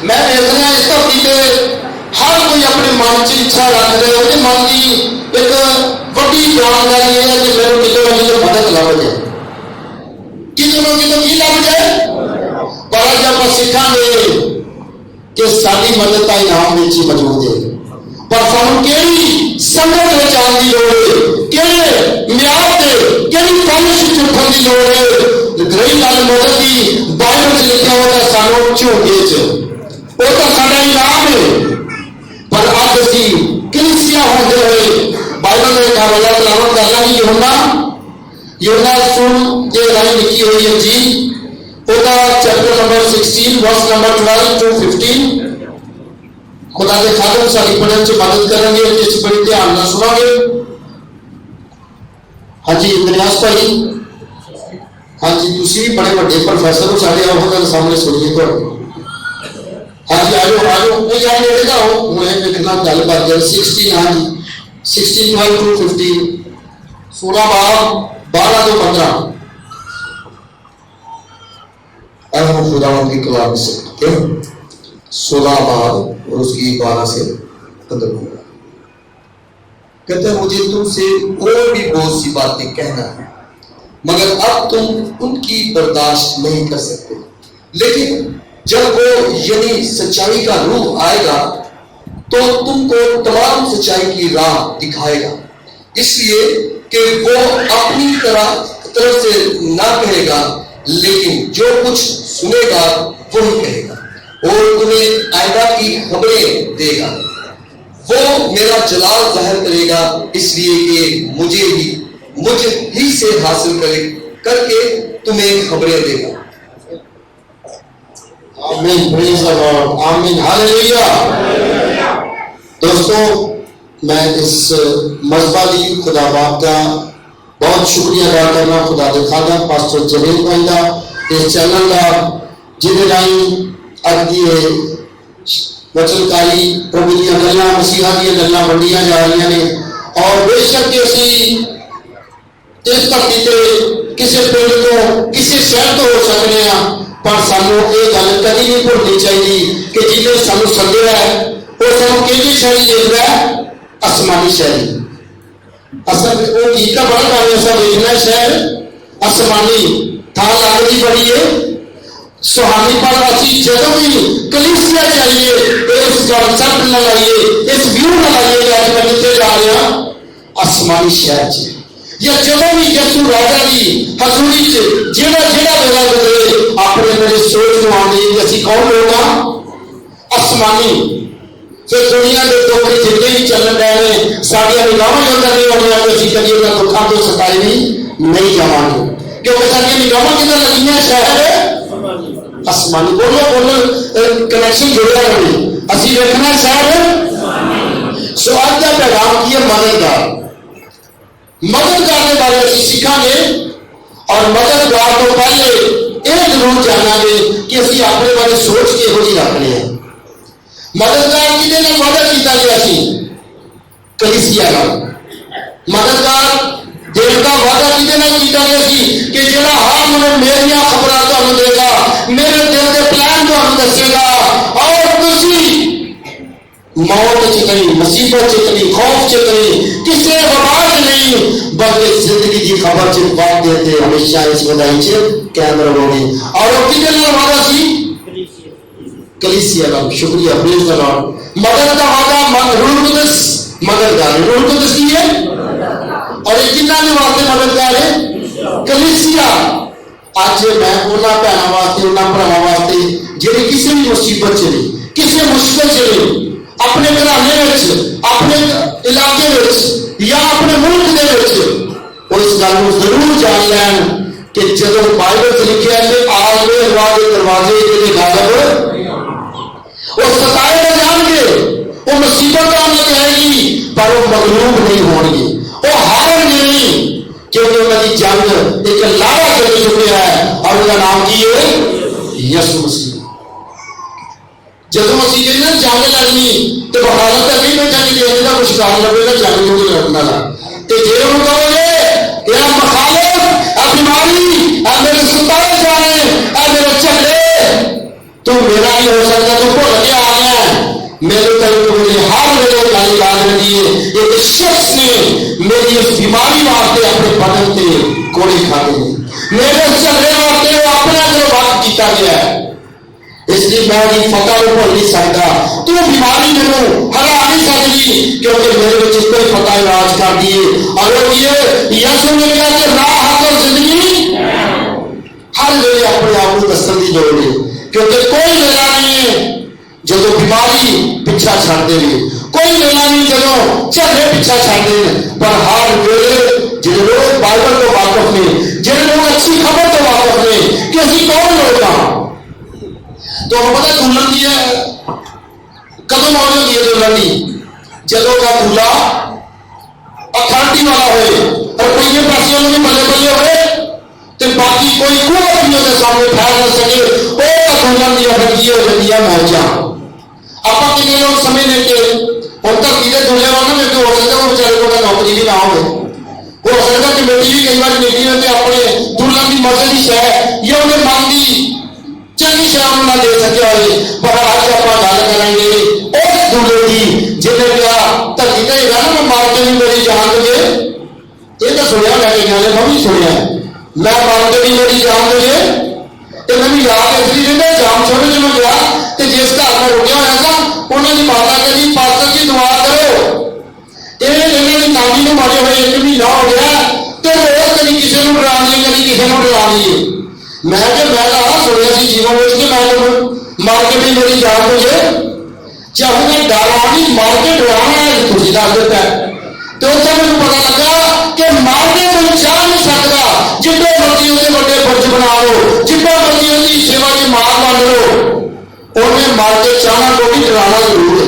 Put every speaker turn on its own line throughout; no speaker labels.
मैं देखना इस धरती से हर कोई अपने मन च इच्छा रख रहे हो मन की एक वड्डी जानकारी है कि मेरे कितों ना कितों मदद लभ जाए, कितों ना कितों की लभ जाए। पर जब आप सीखांगे कि साडी मदद का इनाम में ही मौजूद है, पर सानू केड़ी संगत में आने की लोड़ है, केड़े म्याद से केड़ी पॉलिसी उठने की लोड़ है। रही गल मदद की, बाइबल च लिखा होता सानू झोंके च वो तो साडा इनाम है। पर अज असी कलीसिया होते हुए बाइबल में एक हवाला तलावत करना कि यूहन्ना सुन के लाइन लिखी हुई है जी, ओदा chapter number 16 verse number 12 to 15। खुदा के खादम सारी पढ़ने च मदद करेंगे, जिस बड़ी ध्यान ना सुनांगे। हाँ जी इंद्रयास भाई, हाँ जी तुसी भी बड़े बड़े प्रोफेसर हो, सारे आओ गल सामने सुनिए तो। हाँ जी आजो आजो नहीं यार नेड़े का हो मैं लिखना गल कर दिया 16। हाँ जी 16 12 to 15 16 12 to 15 खुदावंद की कलाम से 16 और उसकी 12 से 15 होगा। कहते हैं मुझे तुमसे और भी बहुत सी बातें कहना है, मगर अब तुम उनकी बर्दाश्त नहीं कर सकते। लेकिन जब वो यानी सच्चाई का रूह आएगा तो तुमको तमाम सच्चाई की राह दिखाएगा, इसलिए कि वो अपनी तरफ से ना कहेगा, लेकिन जो कुछ सुनेगा वही कहेगा और तुम्हें आयदा की खबरें देगा। वो मेरा जलाल जाहिर करेगा, इसलिए कि मुझ ही से हासिल करके तुम्हें खबरें देगा। आमीन, प्रेज़ द लॉर्ड, आमीन, हालेलुया। दोस्तों मैं इस मजबाली खुदा बाप का बहुत शुक्रिया अदा करना, खुदा दे खादा पास्टर जलील भाई का इस चैनल का जिहदे राहीं अज दी वचनकारी प्रभु दी गल्लां मसीहा दी गल्लां वंडियां जा रही ने। और बेशक असी इस धरती से किसी पिंड तो किसी शहर तो हो सकते हैं, पर सानू ये गल कभी नहीं भूलनी चाहिए कि जिन्हें सानू सद्या है वो सानू किहड़ी शैली देखदा है, आसमानी शैली। असल वो की का बड़ा काम ऐसा देखना शहर आसमानी था लगती बड़ी है सुहानी। पर असी जदों भी कलीसिया चाहिए इस कंसेप्ट न लाइए, इस व्यू न लाइए कि अज मैं कितने जा रहा आसमानी शहर च, या जदों भी यसू राजा की हजूरी च जेड़ा जेड़ा वेला गुजरे अपने मेरे सोच में आने कि असी कौन लोग हाँ आसमानी। फिर दुनिया के दुख जितने भी चल रहे हैं साड़ियाँ निगाहों अंदर नहीं होने कि असी कभी उन्हें दुखों तो सताए भी नहीं जावांगे, क्योंकि साड़ियाँ निगाहों किधर लगी शहर आसमानी। बोलो बोलो कनेक्शन जुड़िया रहे, असी देखना शहर। सो आज का पैगाम की है मददगार। मदद करने बारे असी सीखांगे और मददगार तो पहले यह जरूर जानांगे कि असी अपने बारे सोच के हो रखने हैं। मददगार किहदे नाल वादा कीता गया सी, कलीसिया नाल। मददगार देण दा वादा किहदे नाल कीता गया सी कि जिहड़ा हर मैनूं मेरियां खबरां तुहानूं देगा, मेरे दिल दे प्लान तुहानूं दसेगा और तुसीं मौत च नहीं, मुसीबत च नहीं, खौफ च नहीं, किसी वबा च नहीं, बल्कि जिंदगी की खबर च बात देते हमेशा इस वदाई च कायम रहोगे। और वो किहदे नाल वादा सी, कलीसिया नाल। शुक्रिया, प्रेज़ द लॉर्ड। मदद का वादा रूह कुदस मददगार, रूह कुदस की है और ये किन्ना दे वास्ते मददगार है, कलीसिया। आज मैं उन्हां भैणां वास्ते उन्हां भरावां वास्ते जिहड़े किसी भी मुसीबत च नहीं, किसी मुश्किल च नहीं, अपने घराने विच, अपने इलाके विच या अपने मुल्क दे विच वो इस गल को जरूर जान लैन कि जदों बाइबल च लिखिया है आलमे हवा के दरवाजे जिहदे गालिब वो सताए न जाएंगे, वो मुसीबत आने जाएगी पर वो मगलूब नहीं होंगे, वो हार नहीं, क्योंकि उन्होंने जंग एक लाड़ा कर चुके हैं और उनका नाम की है यीशु मसीह। जब असी कहना जंग लड़नी तो बहादुर तक नहीं बैठा कि देने का कुछ काम लगेगा जंग में लड़ना ला तो जे हम कहोगे यह मखालिफ बीमारी मेरे सताए जाए मेरे चले तू मेरा नहीं हो सकता, तू भुल के आ गया मेरे तक मुझे हर वेले गल याद रखी है। एक शख्स ने मेरी उस बीमारी वास्ते अपने बदन से गोली खाते हैं, मेरे उस झगड़े वास्ते वो अपने अंदर वक्त किया गया है, इसलिए मैं भी फतह को भुल नहीं सकता। तू बीमारी मैनू हरा नहीं सकती क्योंकि मेरे बच्चे कोई फतह इलाज कर दिए। और ये यसू ने कहा कि राह हक जिंदगी हर वेले अपने आप को दसन की लोड़ है, क्योंकि कोई वेला नहीं है जो बीमारी पिछा छड़ दे, कोई वेला नहीं जो झगड़े पिछा छड़ दे, पर हर वेले जो लोग बाइबल को वाकफ ने, जो लोग अच्छी खबर तो वाकफ ने कि असं कौन लोग हाँ। तो हम पता दुल्हन की है कदों मौज होती है दुल्हन की, जदों का दूल्हा अथॉरिटी वाला होए, रुपये पैसे उन्होंने बल्ले बल्ले होए, तो बाकी कोई कुवत भी उसके सामने ठहर न सके, वो दुल्हन की अटकी हो जाती है मौजा। आप कितने लोग समझ लेके हम तक कितने दुल्हे हो ना, मेरे को हो सकता है वो बेचारे को नौकरी भी ना हो सकता कमेटी भी कई बार मीटिंग में अपने दुल्हन की मर्जी की शह या उन्हें मन की चंगी शाम ना दे सके होए, पर आज आप गल करेंगे उस दूल्हे की जिन्हें क्या धरती का रन मार के भी मेरी जान दे। ये तो सुनिया लैके गया, मैं भी सुनिया, मैं मार के भी मेरी जान दे। तो मैं भी याद इसलिए रहता जाम छोड़े जो मैं गया तो जिस घर में रुकिया होया था उन्होंने माता कहती पास्टर जी दुआ करो, ये इन्होंने नानी को मारे हुए 1 महीना हो गया तो रोज कभी किसी को डरा ली, कभी किसी को डरा ली। मैं कहा सुनिया सी जीवन में कि मैं मार के भी मेरी जान मुझे चाहे मैं डरानी मार के डराना है तुझे दस देता है। तो उससे मुझे पता लगा कि मार के कोई चाह नहीं सकता, जितने मर्जी उसके बड़े फर्ज बना लो, जितना मर्जी उसकी सेवा की मार मान लो, उन्हें मार के चाहना को भी डराना जरूर है,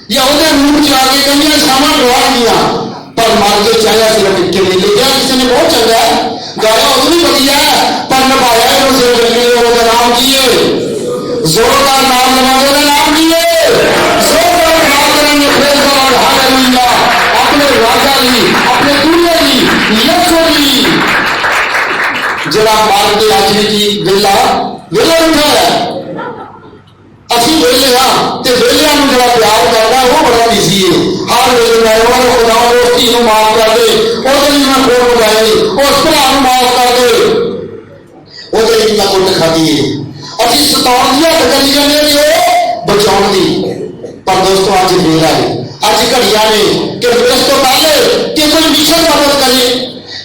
या उन्हें रूप जाके कहीं सामान डरा दिया पर मार के चाहे सिर्फ टिक्के नहीं ले गया। किसी ने बहुत चंगा गाया उस भी बढ़िया पर नभाया उसका नाम की है, जोरदार नाम लगाने का नाम की है, जोरदार नाम करेंगे हालेलुया अपने राजा की, अपने दुनिया की, यीशु की जरा मार के आज की वेला वेला उठा है। असि वेले हाँ तो वेलिया जरा प्यार करना वो बड़ा बिजी है, हर वेले खुदा उस धी माफ कर दे, उसके लिए मैं फोन लगाई, उस भरा माफ कर दे, ਉਹਦੇ ਲਈ ਮੈਂ ਕੁੱਟ ਖਾਦੀ ਹੈ। ਅਸੀਂ ਸਤਾਉਣ ਦੀ ਹੱਦ ਕਰੀ ਜਾਂਦੇ ਨੇ ਉਹ ਬਚਾਉਣ ਦੀ। ਪਰ ਦੋਸਤੋ ਅੱਜ ਫੇਰ ਆਏ, ਅੱਜ ਘੜੀਆਂ ਨੇ ਕਿ ਇਸ ਤੋਂ ਪਹਿਲੇ ਕਿ ਕੋਈ ਮਿਸ਼ਨ ਮਦਦ ਕਰੇ,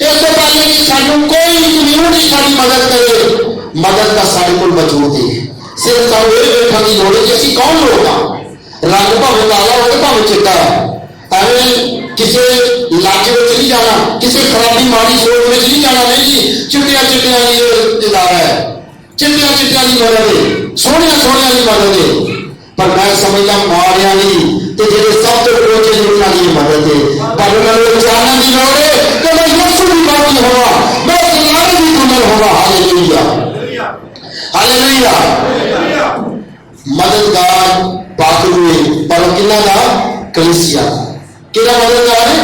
ਇਸ ਤੋਂ ਪਹਿਲੇ ਕਿ ਸਾਨੂੰ ਕੋਈ ਕਮਿਊਨਿਟੀ ਸਾਡੀ ਮਦਦ ਕਰੇ, ਮਦਦ ਤਾਂ ਸਾਡੇ ਕੋਲ ਮੌਜੂਦ ਹੈ। ਸਿਰਫ ਸਾਨੂੰ ਇਹ ਵੇਖਣ ਦੀ ਲੋੜ ਹੈ ਕਿ ਅਸੀਂ ਕੌਣ ਲੋਕ ਹਾਂ। ਰੰਗ ਭਾਵੇਂ ਕਾਲਾ ਹੋਵੇ ਭਾਵੇਂ ਚਿੱਟਾ, ਐਵੇਂ किसी लाके में नहीं जाना, किसी खराबी माड़ी सोच में नहीं जाना, नहीं जी चिट्टिया चिट्टिया की इदारा है, चिट्टिया चिट्टिया की मदद है, सोनिया सोनिया की मदद है। पर मैं समझता मारिया नहीं तो जेडे सब तो रोचे जुड़ना की मदद है, पर उन्होंने जानने की लोड़ है कि मैं यीशु भी बाकी होगा, मैं तुम्हारे भी दुल्हन होगा। Hallelujah hallelujah. मददगार पाकरू पर किन्ना का कलीसिया किला मददगार है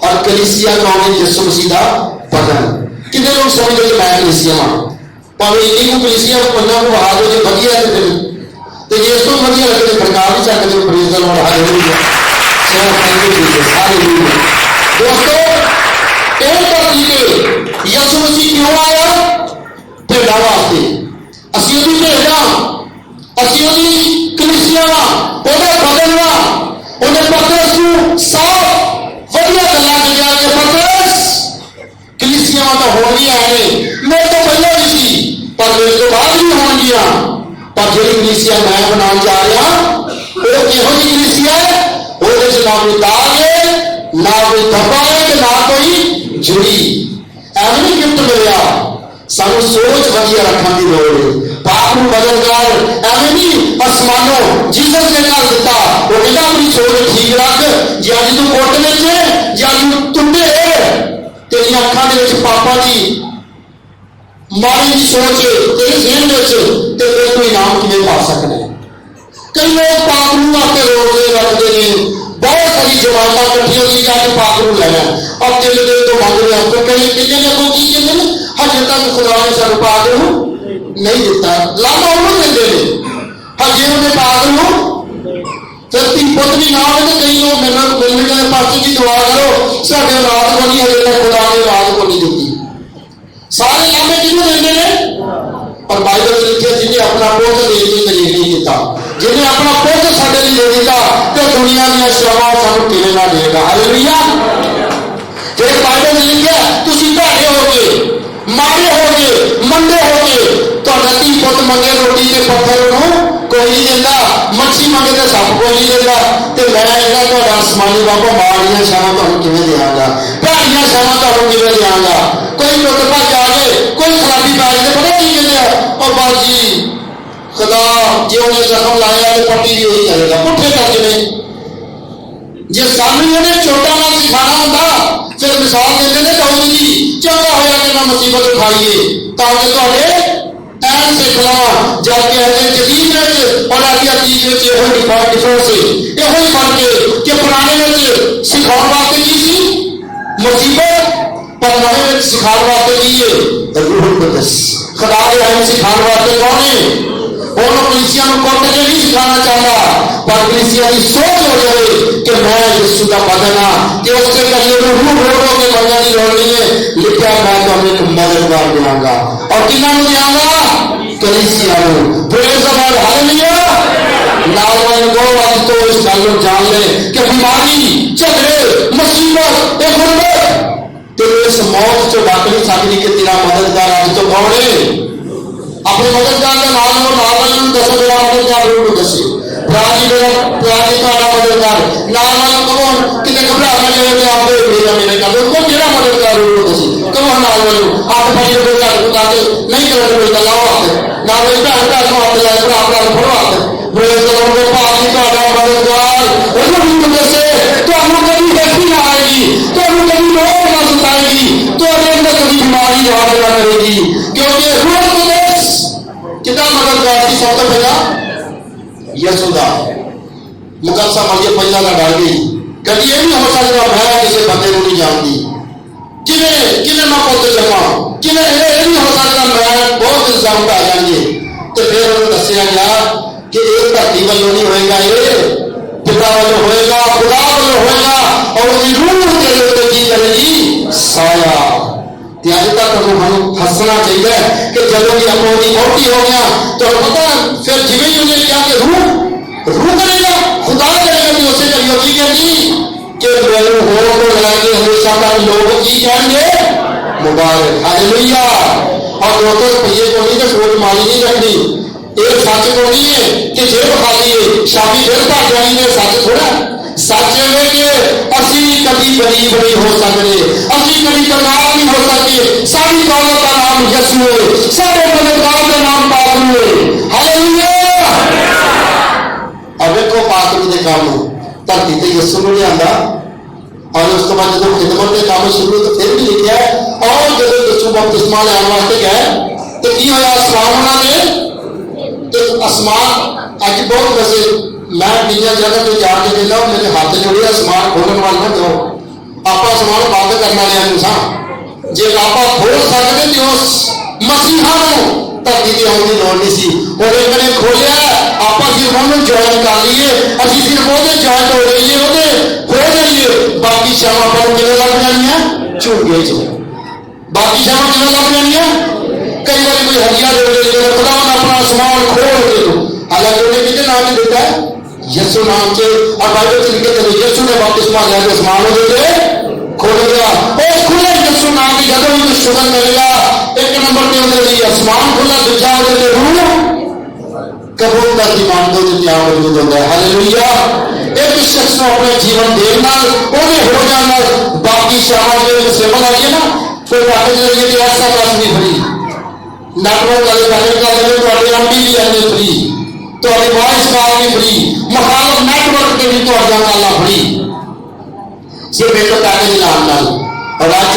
और कलीसिया कौन है? यीशु मसीह का बदन। कितने लोग समझते कि मैं कलीसिया हाँ भावे इन्हीं को कलीसिया को बंदा को बहा दो जो वधिया है तो ये इसको वधिया लगते प्रकार नहीं चाहते जो praise the Lord hallelujah thank you Jesus hallelujah. दोस्तों एक धरती पे यीशु मसीह क्यों आया? भेड़ा वास्ते ਅਸੀਂ ਉਹਦੀ ਭੇਡਾਂ, ਅਸੀਂ ਉਹਦੀ ਕਲੀਸਿया ਉਹਦਾ बदन वा उन्हें पतरस को साफ वधिया गल्लां कहिया कि पतरस कलीसिया तो होणगियां ने, मेरे तो पहले भी सी पर मेरे तो बाद भी होणगियां, पर जिहड़ी कलीसिया मैं बनाउण जा रहा वो किहो जी कलीसिया है? ਉਹਦੇ ਚ ना कोई दाग है, ना कोई धब्बा है कि ना कोई जुड़ी। ਐਵੇਂ ਨਹੀਂ ਗਿਫਟ ਮਿਲਿਆ, ਸਾਨੂੰ सोच वधिया रखने की लोड़ है। पाप ਨੂੰ बदलदार ਐਵੇਂ नहीं आसमानों जीसस ने कर दिता, वो कहता अपनी सोच ठीक रख, जे अज तू कुट में जे अज टुटे तेरी अखां दे विच पापा की माड़ी की सोच तेरे जहन में फिर कोई इनाम किवें पा सकना है। कई लोग पाप नूं आके रोकते रखते हैं, बहुत सारी जमात इकट्ठी होगी जाके पाप नूं लैना अब दिल दिल तो मंग रहे तो कई किन्ने ने की कहते हैं हजे तक खुदा ने सानूं पाप नूं नहीं दिता, लामा उन्होंने देते हैं। हाँ जे उन्हें पागल हो फिर धी पुत भी ना हो तो कई लोग मिलने के पास की दुआ करो साढ़े औलाद को नहीं हजे तक खुदा ने औलाद को नहीं दी। सारे लामे किन्हों देते हैं? और बाइबल लिखे जिन्हें अपना पुत देने की तरीक नहीं दिता, जिन्हें अपना पुत साढ़े लिए दे दिता तो दुनिया दी सेवाओं सानू किवें ना देगा। हालेलुया। फिर बाइबल लिखे तुसीं भैड़े हो गए, मारे हो गए, मंदे हो गए, तुहाडा धी पुत मंगे रोटी ते पत्थर नूं कोई नहीं देता, मच्छी मंगे तो सप कोई नहीं देता, तो मैं इहदा तुहाडा आसमानी बाबा माड़ियां छावां तुहानूं किवें देवांगा, भैड़ियां छावां तुहानूं किवें देवांगा। कोई लुट भज आ गए, कोई खराबी पै जाए, पता की कहते हैं और बाजी खुदा जे उन्हें जख्म लाया तो पट्टी भी वही करेगा, पुट्ठे कर्ज ने। जे सानू उन्हें छोटा ना सिखाना होंदा फिर मिसाल देते हैं दाऊद जी चंगा होया कि ना मुसीबत उठाइए ताकि तुहाडे ऐन सिख लवां जाके अजे जदीद विच और अगे अतीत विच इहो डिफरेंस है, इहो ही फर्क है कि पुराने विच सिखाउण वास्ते की सी मुसीबत, पर नवे विच सिखाउण वास्ते की है रूह कुदस। खुदा दे ऐन सिखाउण वास्ते कौन है? उन्होंने कलीसिया को कुट के नहीं सिखाना चाहता, पर कलीसिया की सोच हो जाए कि मैं यीशु का बदन हाँ, कि उसके कहिए रूह रोड़ो के बनने की लोड़ नहीं है। लिखा मैं तुम्हें एक मददगार दूंगा और किन्ना दूंगा? कलीसिया को। Praise the Lord. हालेलुया। नाल को आज तो इस गल को जान ले कि बीमारी, झगड़े, मुसीबत, गुरबत तेरे इस मौत से डक नहीं सकती कि तेरा मददगार आज तो कौन है? अपने मददगार का नाम दसो जरा मददगार रूप दसे प्राजी का मददगार नाम कहो कि घबरा ना जाए कि आप मेरे कर दो मेरा मददगार रूप दसे कहो नाम आप भाई नहीं कर लाओ हाथ ना भैन भैन को हाथ लाए भरा भरा फड़ो हाथ भाजी का मददगार रूप दसे कभी देखी ना आएगी, कभी रोग ना सुताएगी, तो अंदर कभी बीमारी याद ना करेगी, क्योंकि रूह कितना मददगार की सब तो पहला यशोदा मुकदसा मरिए पहला का डर गई कभी ये नहीं हो सकता मैं किसी बंदे को नहीं जानती किने किने मैं पुत्र जमा किने ये नहीं हो सकता मैं बहुत इल्जाम आ जाएंगे। तो फिर उन्होंने दसिया गया कि एक धरती वालों नहीं होएगा, ये पिता वालों होएगा, खुदा वालों होएगा और उसकी रूह तेरे ऊपर की करेगी साया। अज तक हम हसना चाहिए कि जब भी अपनी मोटी हो गया तो पता फिर जिम्मे ही उन्हें क्या कि रूह करेगा, खुदा करेगा कि उसे करियो की कहती कि मेरे हो को लगे हमेशा तक लोग की कहेंगे मुबारक। हालेलुया। और दोस्तों रुपये को नहीं तो सोच मारी नहीं रखनी, एक सच को नहीं है कि जेब खा लिए शामी फिर भाग जाएंगे, सच थोड़ा सच है कि असी कभी गरीब नहीं हो सकते, असी कभी कंगाल नहीं हो सकते, सारी दौलत का नाम यीशु है, सारे मददगार का नाम पात्रू है। हालेलुया। अब देखो पात्रू के काम धरती से यीशु ने लिया और उस तो बाद जो खिदमत के काम शुरू तो फिर भी लिखा है और जो यीशु बपतिस्मा लेने वास्ते गए तो की होया आसमान उन्होंने तो आसमान अज बहुत वैसे मैं दुनिया जगह पे जाके देखा मेरे हाथ जोड़े आसमान खोलने वाले ना दो आप आसमान बंद करने वाले सा जे आप खोल सकते तो मसीहा धरती से आने की लोड़ नहीं सी और एक ने खोलिया आप सिर्फ उन्होंने ज्वाइन कर लीए अभी सिर्फ वो ज्वाइन हो जाइए वो खो जाइए बाकी शामा पर कितने लग जानिया झूठे च बाकी शामा कितने लग जानिया कई बार कोई हरिया दे खुदा अपना आसमान खोल दे दो हालांकि उन्हें कितने नाम ने देता है यीशु नाम से और बाइबल से लिखे थे यीशु ने बपतिस्मा लिया तो आसमान हो गए खोल गया और खुले यीशु नाम की जगह भी सुगंध मिलेगा एक नंबर पे उन्हें लिए आसमान खुला दूसरा उन्हें रूह कबूल का ईमान दो जो क्या मौजूद होता है। हालेलुया। एक शख्स को अपने जीवन देना उन्हें हो जाना बाकी शाम के सेवन आइए ना कोई बातें जरिए कि ऐसा बात नहीं फ्री नेटवर्क वाले बैलेंस का लेवल तो अभी एमबी भी आने फ्री तो अभी वॉइस कॉल भी फ्री मुखालफ नेटवर्क के भी तो अजाना फ्री सिर्फ एक पैकेज नाम नाल और आज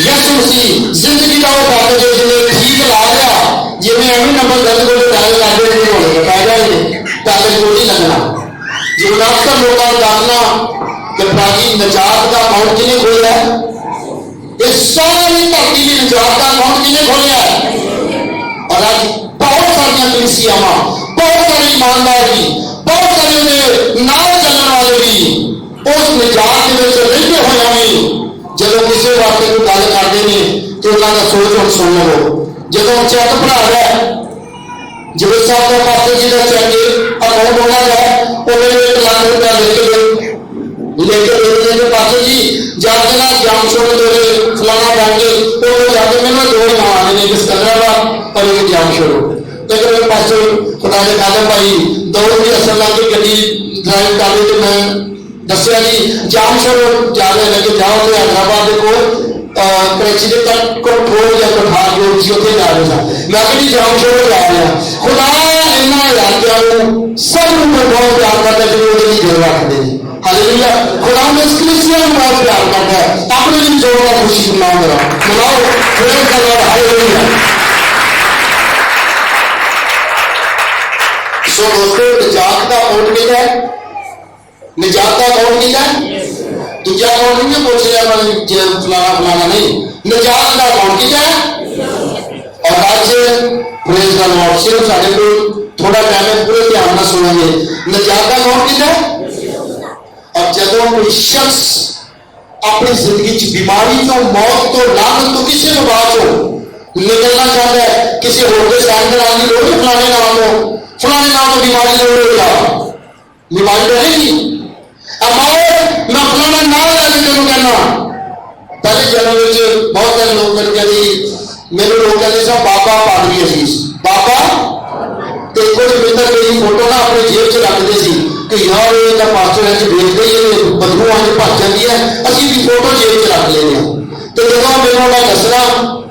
यीशु मसीह जिंदगी का वो पैकेज है जिन्हें ठीक ला लिया जिन्हें एवं नंबर दस को डायल कर दे नहीं होगा पैदा ही पैकेज को नहीं लगना जो अक्सर लोगों को जानना कि प्राची निजात का अकाउंट किने खोलिया है इस सारी धरती की निजात का अकाउंट किने खोलिया है और आज बहुत सारिया कलीसियावां, बहुत सारे ईमानदार भी, बहुत सारे उहदे नाल चलने वाले भी उस निजात दे विच रहंदे होए भी जदों किसी वास्ते कोई गल करते हैं तो उन्हों का सोच हम सुन लो। जो चैक पढ़ा रहा है जवेद साहब का पास्टर जी का चैक अकाउंट होना है उन्होंने 1 लाख रुपया लेके दे पास्टर जी जाके ना जाम छोड़ दो फलाना बन गए तो जाके मैंने 2 नाम आने ने किस तरह का और एक जाम छोड़ो लेकिन मेरे पास्टर खुदा के खादम भाई दौड़ की असल की गड्डी ड्राइव कर रही तो मैं दसिया जी जाम छोड़ो जाने लगे जाओ तो हैदराबाद को कराची के तक को ठोर या कठार जो जी उत्थे जा रहे थे मैं कि जाम छोड़ो जा रहा खुदा इन्हां इलाकिਆਂ ਨੂੰ सब ਨੂੰ बहुत प्यार करता है जो ਉਹਦੀ दिल रखते हैं। हालेलुया खुदा ने इस कलीसिया ਨੂੰ बहुत प्यार करता है अपने लिए जोड़ना खुशी मनाओ प्रेम का लॉर्ड हालेलुया। सो दोस्तों निजात का कौन नहीं है निजात का कौन नहीं है दूजा कौन नहीं है पूछ लिया फलाना फलाना नहीं निजात का कौन की है। और आज प्रेज द लॉर्ड सिर्फ साढ़े को थोड़ा टाइम है पूरे ध्यान में सुनेंगे निजात का कौन की है। और जब कोई शख्स अपनी जिंदगी च बीमारी तो मौत तो लानत तो किसी को बात हो निकलना चाहता है किसी होर के साइन कराने की लोड़ फलाने नाम तो बीमारी लोड़ेगा बीमारी रहेगी मैं फलाना ना लैके तेन कहना पहले जन्म में बहुत सारे लोग मेरे लोग कहते सब बाबा पादरी असीस बाबा तो कुछ मित्र मेरी फोटो ना अपने जेब च रखते सी कि यार ये पास्टर है देखते ही बदबू आज भज जाती है असं भी फोटो जेब च रख लेने तो जब मैंने मैं दसना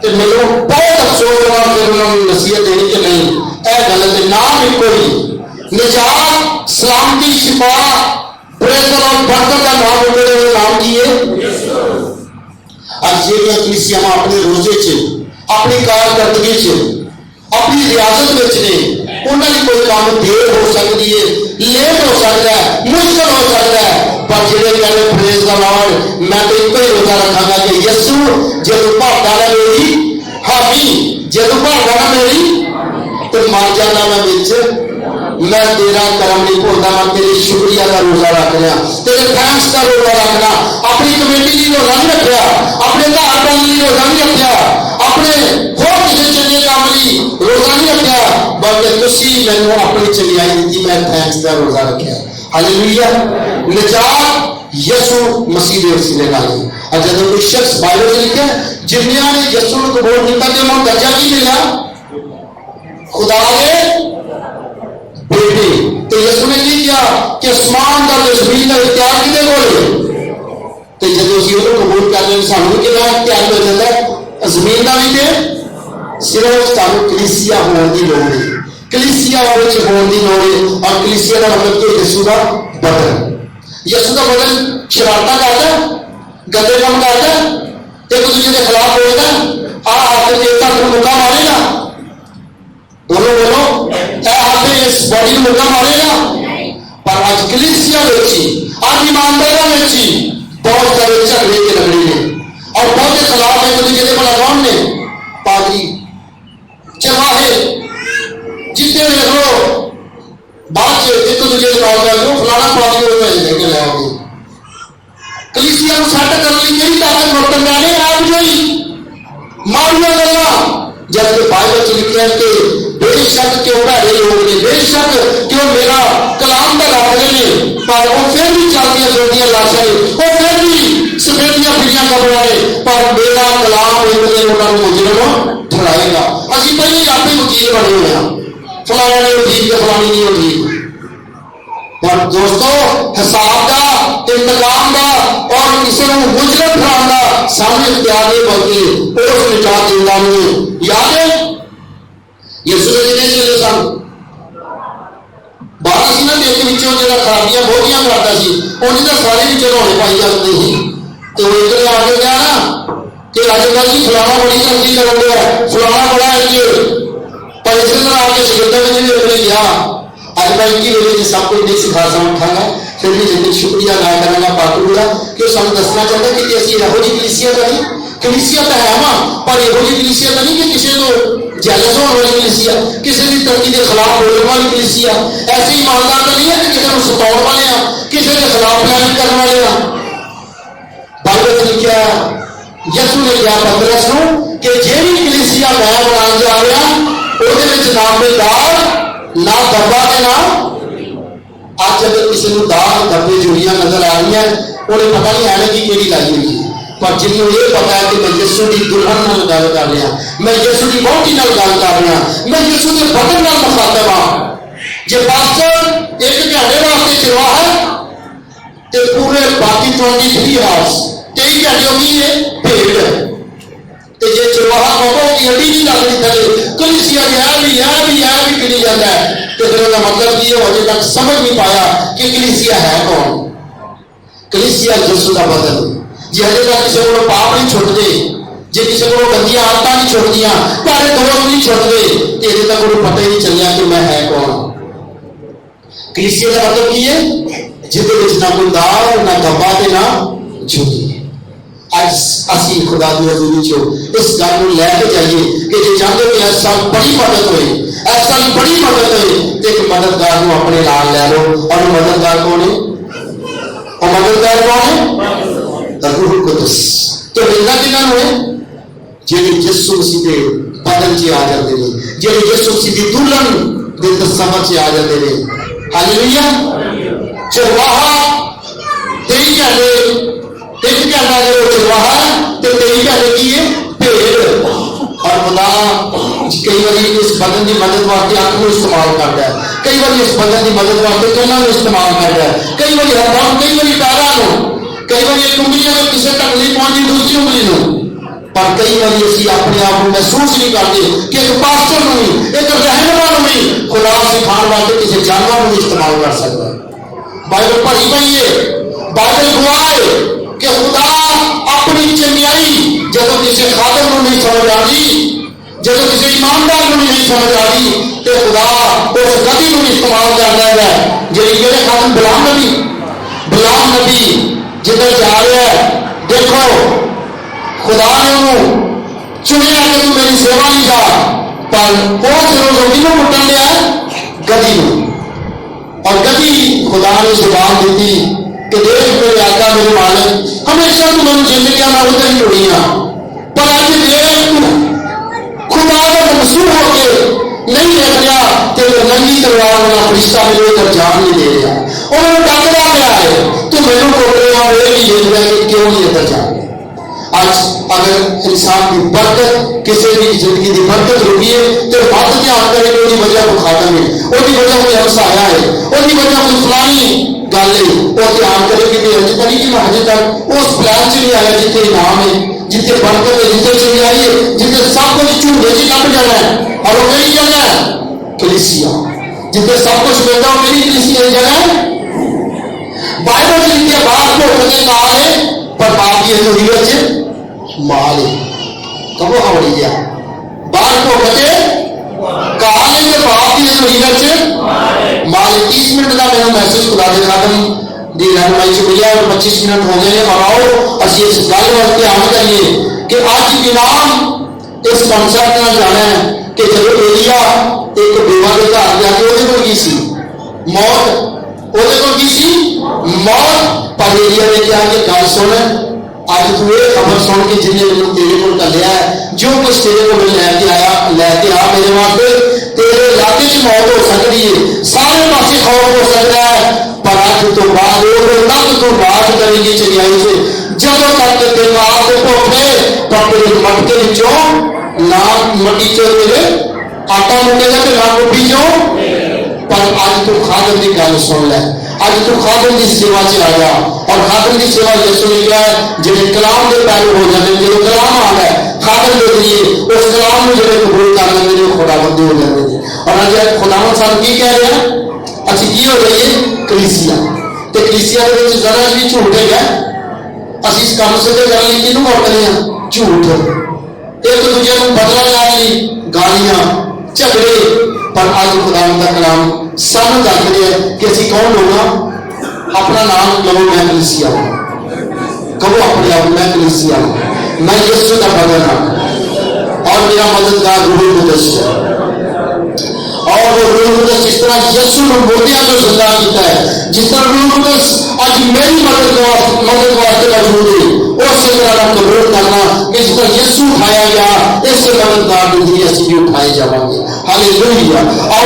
तो मैंने बहुत अफसोस होगा फिर उन्होंने नसीहत देनी कि नहीं यह गलत है नाम एक कोई निजात सलामती शिफा प्रेज और बरकत का नाम उन्होंने नाम दिए। आज ये कलीसियां अपने रोजे च अपनी कारकर्दगी च अपनी रियासत में ने उन्होंने कोई काम देर हो सकती है लेट हो सकता है मुश्किल हो सकता है पर जिन्हें कहते प्रेज द लॉर्ड मैं तो एक ही रोजा रखागा कि यीशु जब भागा ना मेरी हामी जब भागा ना मेरी तो मर जाना मैं बिच मैं तेरा करम नहीं भूलता मैं तेरे शुक्रिया का रोजा रख लिया तेरे थैंक्स का रोजा रखना अपनी कमेटी की रोजा नहीं रखा अपने घर वालों की रोजा नहीं रखा अपने होर किसी चंगे काम की रोजा नहीं रखा बल्कि तुसी मैनू अपनी चंगाई दी मैं थैंक्स का रोजा रखा। हालेलुया निजात यीशु मसीह के वसीले नाल और जब कोई शख्स बाइबल में लिखा जिन्होंने ने यीशु को कबूल किया तो उन्हें दर्जा की मिला खुदा के बेटे तो यीशु ने की किया कि आसमान का ते जमीन का इख्तियार किदे कोल ते जब उसी को कबूल कर लें सानू कितना इख्तियार हो जाता है जमीन का भी ते सिर्फ सानू कलीसिया होने की लोड़ है कलीसिया विच होने की लोड़ है और कलीसिया का मतलब कि यीशु का बदन शरारता करता गंदे काम करता एक दूसरे के खिलाफ बोलता हाथ देवता को मुक्का मारेगा बोलो बोलो हाथ इस बॉडी में मुक्का मारेगा पर आज कलीसिया आज ईमानदारा बहुत सारे झगड़े के रगड़े ने और बहुत के खिलाफ एक दूसरे के भला कौन ने पादरी चरवाहे जितने देखो बाद एक दूसरे फलाना पादरी होता है लेके लाओगे कलीसिया को सेट करने की यही ताकत बर्तन जाने आप जो ही मारिया गल्ला जबकि बाइबल च लिखा है कि बेशक क्यों भैड़े लोग ने बेशक क्यों मेरा कलाम का रखते हैं पर वो फिर भी चलदियां फिरदियां लाशां ने वो फिर भी सफेदियां फिरियां कब्रां ने पर मेरा कलाम एक दिन उन्होंने मुजरम ठहराएगा। असं पहले आपे वकील बने हुए हैं फलाना नहीं ठीक है फलानी नहीं ठीक पर दोस्तों हिसाब का इंतकाम का और किसी को मुजरम ठहराना सामने इख्तियार नहीं बल्कि उस निजात देना नहीं याद है यीशु ने जिन्हें चले सन बाहर सी ना देख विचों जो खराबियां बहुतियां करता सी उन्हें तो सारे भी चढ़ाने पाई जाते ही तो इधर आके क्या ना कि अजकल जी फलाना बड़ी तरक्की कर रहा है फलाना बड़ा है कि पर इस तरह आके शिकंदर में भी अपने गया अजकल की वजह से सब कुछ नहीं सिखा समझागा फिर भी लेकिन शुक्रिया अदा करना पाकूगा कि सानू दसना चाहता कि असं यहो जी कलीसिया का नहीं कलीसिया तो है वहां पर यहो जी कलीसिया का नहीं कि किसी को जैलस होने वाली कलीसिया, किसी की तरक्की के खिलाफ बोलने वाली कलीसिया। ऐसे ईमानदार तो नहीं है कि किसी को सताने वाले हैं, किसी के खिलाफ प्लानिंग करने वाले हैं। बाइबल ने लिखा, यसू ने कहा पतरस को कि जेड़ी कलीसिया मैं बनाने जा रहा ਉਹਦੇ ਵਿੱਚ ना कोई दाल ना डब्बा के ना। ਅੱਜ अगर किसी को दाल डब्बे जुड़ियां नजर आ रही हैं, उन्हें पता नहीं है कि केड़ी लाई हुई है, पर जिन्हों ये पता है कि मैं यीशु की दुल्हन नाल गल कर रहा, मैं यीशु की वहुटी नाल गल कर रहा, मैं यीशु के बदन नाल मुखातब हां। जे पास्टर एक घंटे वास्ते चलवा है तो पूरे बाकी 23 आवर्स 23 घंटे होगी है भेड़, तो जे चरवाहा बाबा की हड्डी नहीं लगनी थले कलीसिया भी गिनी जाता है, तो फिर उसका मतलब ये अजे तक समझ नहीं पाया कि कलीसिया है कौन। कलीसिया यीशु का बदन। जे अजे तक किसी को पाप नहीं छुटते, जे किसी को गंदियां आदतां नहीं छुटदियां, प्यारे दोस्त नहीं छुटते, तो अजे तक उन्हें पता ही नहीं चलिया कि मैं है कौन। कलीसिया का मतलब की है जिहदे विच ना कोई दाल ना डब्बा ते ना झूठी। आज असी खुदा की हजूरी चो इस गल को लैके जाइए कि जो चाहते हो इस साल बड़ी मदद होए, इस साल बड़ी मदद होए, तो एक मददगार को अपने नाल लै लो। और मददगार कौन है? और मददगार कौन है? रूह कुदस। तो मिलना किन्हां नूं है? जेड़े यीशु मसीह दे बदन च आ जाते हैं, जेड़े यीशु मसीह दी दुल्हन दे तस्वर च आ जाते हैं। हालेलुया। चरवाहा 23 घंटे एक घंटा जो चरवाहा तो 23 घंटे की है भेड़। और खुदा कई बार इस बदन की मदद वास्ते अख को इस्तेमाल करता है, कई बार इस बदन की मदद वास्ते कन्ना को इस्तेमाल करता है, कई बार हाथों, कई बार पैरों को, कई बार एक उंगली अगर किसी तक नहीं पहुंची दूसरी उंगली को। पर कई बार असी अपने आप को महसूस नहीं करते कि एक पास्टर को भी, एक रहनुमा को भी खुदा सिखाने वास्ते किसी जानवर को इस्तेमाल कर सकता है। बाइबल पढ़ी पई है, बाइबल गवाह है कि खुदा अपनी चंगियाई जब किसी खादम को नहीं समझ आती, जब किसी ईमानदार को नहीं समझ आती, तो खुदा उस गति को इस्तेमाल करता है। जेड़े खादम गुलाम नबी जिधर जा रहा है, देखो खुदा ने उन्होंने चुनिया कि तू मेरी सेवा नहीं जा, पर वो सिर्फ जमीन को मुट्टन लिया गति को। और गति खुदा ने जुबान दी थी कि देख मेरे आका मेरे मालिक हमेशा तू मेरी जिंदगी में उधर ही उड़िया, पर आज देख खुदा का मसूर होके नहीं रख गया कि नंगी तलवार वाला फरिश्ता मेरे ऊपर जान नहीं दे रहा, उन्होंने टकरा गया है तो मैंने टोकरे और ये नहीं देख रहा कि क्यों नहीं अंदर जा। आज अगर इंसान की बरकत किसी भी जिंदगी की बरकत रुकी है तो बात ध्यान करें कि वजह को खातम है, उसकी वजह कोई हंसाया है, उसकी वजह कोई फलानी गल है, वो ध्यान करेगी कि अजे तक कि मैं अजे तक उस प्लान च नहीं आया जिथे इनाम है, जिथे बरकत है, जिथे चंगाई है, जिथे सब कुछ झूठे च लभ जाना है। और वो मेरी जगह है कलीसिया, जिथे सब कुछ मिलता है मेरी कलीसिया की जगह है। बाइबल च लिखिया बाप भुख के काल है पर बाप की हजूरी विच माल है। कबो आवड़ी गया बाहर भुख के काल है तो बाप की हजूरी विच माल। 30 मिनट का मेरा मैसेज खुदा दे खादम दी रहनुमाई च मिलिया और 25 मिनट हो गए। और आओ असीं इस गल वाल ध्यान करिए कि अज इनाम इस कॉन्सर्ट में जाना है कि जब एलिया एक बेवा के घर जाके ਉਹਦੇ ਕੋਲ ਕੀ ਸੀ मौत, ਉਹਦੇ ਕੋਲ ਕੀ ਸੀ मौत। पर एलिया ने कहा कि गल सुन, अज तू ये खबर सुन के जिन्हें मैं तेरे को घलिया है, जो कुछ तेरे को लैके आ मेरे वास्ते, तेरे इलाके च मौत हो सकती है, सारे पासे खौफ हो सकता है, पर अज तो बाद तक तू बात करेगी चंगाई से जब तक तेरे आप भुखे पर तेरे मटके विचों ना मट्टी चो तेरे आटा मुकेगा तो ना रोटी चो। पर अज तू खादम की गल सुन लै, अज तू खादम की सेवा च आ जा। और खादम की सेवा यीशु ने कहा जिन्हें कलाम के पैर हो जाते, जो कलाम आ गया खादम के जरिए उस कलाम में जो कबूल कर लेंगे जो खुदाबंदी हो जाते हैं। और अज खुदावन सानू की कह रहे हैं, अच्छी की हो रही है कलीसिया, तो कलीसिया के जरा भी झूठ है। असीं इस काम से गल किनू करते हैं झूठ, एक दूजे को बदला लैन गालियां झगड़े। पर अज खुदावन का कलाम सानू दस रहा है कि असीं कौन लोग हाँ। अपना नाम लो, मैं कलीसिया कहो अपने आप मैं कलीसिया, मैं यीशु का बदन हाँ, और मेरा मददगार रूह कुदस है। और वो रूह कुदस जिस तरह यीशु ने मुर्दियां को जिंदा किया है, जिस तरह रूह कुदस आज मेरी मदद वास्ते मौजूद है, उसी तरह हम कबूल करना कि जिस तरह यीशु उठाया गया, इससे मददगार भी असि भी उठाए जाएंगे। हालेलुया। और